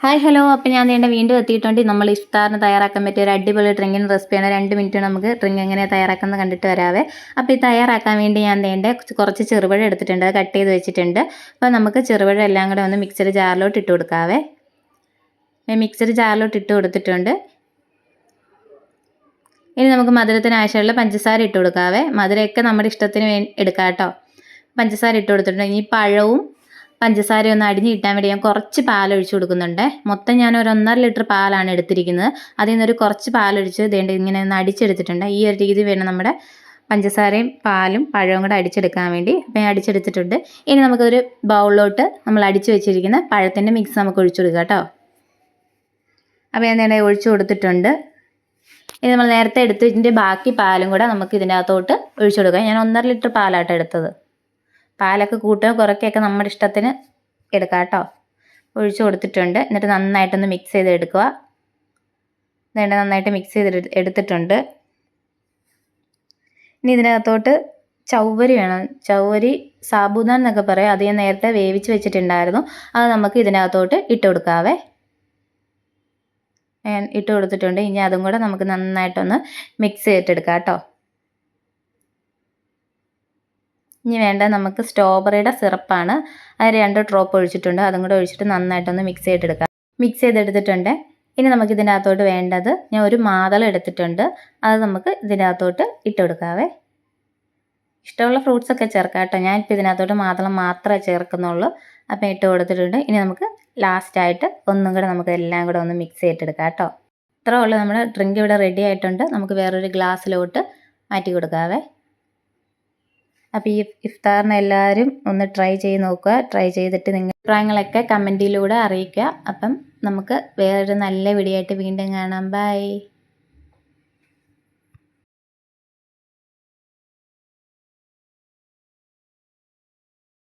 Hi hello. അപ്പോൾ ഞാൻ വേണ്ട വീണ്ടും എത്തിയിട്ടുണ്ട്. നമ്മൾ ഇഫ്താറിന് തയ്യാറാക്കാൻ പറ്റിയ ഒരു അടിപൊളി ഡ്രിങ്കിന് റെസിപ്പിയാണ്. 2 മിനിറ്റ് നമുക്ക് ഡ്രിങ്ക് എങ്ങനെയാണ് തയ്യാറാക്കുന്നത് കണ്ടിട്ട് വരാവേ. അപ്പോൾ ഇത് തയ്യാറാക്കാൻ വേണ്ടി ഞാൻ കുറച്ച് ചെറുപഴം എടുത്തിട്ടുണ്ട്, അത് കട്ട് ചെയ്ത് വെച്ചിട്ടുണ്ട്. അപ്പോൾ നമുക്ക് ചെറുപഴം എല്ലാം കൂടെ ഒന്ന് മിക്സഡ് ജാറിലോട്ട് ഇട്ട് കൊടുക്കാവേ. മിക്സഡ് ജാറിലോട്ട് ഇട്ട് കൊടുത്തിട്ടുണ്ട്. ഇനി നമുക്ക് മധുരത്തിന് ആവശ്യമുള്ള പഞ്ചസാര ഇട്ട് കൊടുക്കാവേ. മധുരമൊക്കെ നമ്മുടെ ഇഷ്ടത്തിന് എടുക്കാം കേട്ടോ. പഞ്ചസാര ഇട്ട് കൊടുത്തിട്ടുണ്ട്. ഇനി പഴവും പഞ്ചസാര ഒന്ന് അടിഞ്ഞ് കിട്ടാൻ വേണ്ടി ഞാൻ കുറച്ച് പാലൊഴിച്ച് കൊടുക്കുന്നുണ്ട്. മൊത്തം ഞാൻ ഒരു 1.5 ലിറ്റർ പാലാണ് എടുത്തിരിക്കുന്നത്. അതിൽ നിന്നൊരു കുറച്ച് പാലൊഴിച്ച് ഇങ്ങനെ ഒന്ന് അടിച്ചെടുത്തിട്ടുണ്ട്. ഈ ഒരു രീതി വേണം നമ്മുടെ പഞ്ചസാരയും പാലും പഴവും കൂടെ അടിച്ചെടുക്കാൻ വേണ്ടി. അപ്പോൾ ഞാൻ അടിച്ചെടുത്തിട്ടുണ്ട്. ഇനി നമുക്കൊരു ബൗളിലോട്ട് നമ്മൾ അടിച്ച് വെച്ചിരിക്കുന്ന പഴത്തിൻ്റെ മിക്സ് നമുക്ക് ഒഴിച്ചു കൊടുക്കാം കേട്ടോ. അപ്പോൾ ഞാൻ ഒഴിച്ചു കൊടുത്തിട്ടുണ്ട്. ഇനി നമ്മൾ നേരത്തെ എടുത്തതിൻ്റെ ബാക്കി പാലും കൂടെ നമുക്ക് ഇതിൻ്റെ അകത്തോട്ട് ഒഴിച്ചു കൊടുക്കാം. ഞാൻ 1.5 ലിറ്റർ പാലാട്ടോ എടുത്തത്. പാലൊക്കെ കൂട്ടുക കുറയ്ക്കൊക്കെ നമ്മുടെ ഇഷ്ടത്തിന് എടുക്കാം കേട്ടോ. ഒഴിച്ച് കൊടുത്തിട്ടുണ്ട്. എന്നിട്ട് നന്നായിട്ടൊന്ന് മിക്സ് ചെയ്ത് എടുക്കുക. നന്നായിട്ട് മിക്സ് ചെയ്ത് എടുത്തിട്ടുണ്ട്. ഇനി ഇതിനകത്തോട്ട് ചൗവരി വേണം. ചൗവരി സാബുദാൻ എന്നൊക്കെ പറയും. അത് ഞാൻ നേരത്തെ വേവിച്ച് വെച്ചിട്ടുണ്ടായിരുന്നു. അത് നമുക്ക് ഇതിനകത്തോട്ട് ഇട്ട് കൊടുക്കാവേ. ഇട്ട് കൊടുത്തിട്ടുണ്ട്. ഇനി അതും കൂടെ നമുക്ക് നന്നായിട്ടൊന്ന് മിക്സ് ചെയ്തിട്ടെടുക്കാം കേട്ടോ. ഇനി വേണ്ട നമുക്ക് സ്ട്രോബെറിയുടെ സിറപ്പാണ്. അത് 2 ഡ്രോപ്പ് ഒഴിച്ചിട്ടുണ്ട്. അതും കൂടെ ഒഴിച്ചിട്ട് നന്നായിട്ടൊന്ന് മിക്സ് ചെയ്തെടുക്കാം. മിക്സ് ചെയ്തെടുത്തിട്ടുണ്ട്. ഇനി നമുക്ക് ഇതിനകത്തോട്ട് വേണ്ടത് ഞാൻ ഒരു മാതളം എടുത്തിട്ടുണ്ട്. അത് നമുക്ക് ഇതിനകത്തോട്ട് ഇട്ട് കൊടുക്കാവേ. ഇഷ്ടമുള്ള ഫ്രൂട്ട്സൊക്കെ ചേർക്കാം കേട്ടോ. ഞാനിപ്പോൾ ഇതിനകത്തോട്ട് മാതളം മാത്രമേ ചേർക്കുന്നുള്ളൂ. അപ്പം ഇട്ട് കൊടുത്തിട്ടുണ്ട്. ഇനി നമുക്ക് ലാസ്റ്റായിട്ട് ഒന്നും കൂടെ നമുക്ക് എല്ലാം കൂടെ ഒന്ന് മിക്സ് ചെയ്തെടുക്കാം കേട്ടോ. ഇത്രേ ഉള്ളൂ, നമ്മുടെ ഡ്രിങ്ക് ഇവിടെ റെഡി ആയിട്ടുണ്ട്. നമുക്ക് വേറൊരു ഗ്ലാസ്സിലോട്ട് മാറ്റി കൊടുക്കാവേ. അപ്പോൾ ഈ ഇഫ്താറിന് എല്ലാവരും ഒന്ന് ട്രൈ ചെയ്ത് നോക്കുക. ട്രൈ ചെയ്തിട്ട് നിങ്ങളുടെ അഭിപ്രായങ്ങളൊക്കെ കമൻറ്റിലൂടെ അറിയിക്കുക. അപ്പം നമുക്ക് വേറൊരു നല്ല വീഡിയോ ആയിട്ട് വീണ്ടും കാണാം. ബൈ.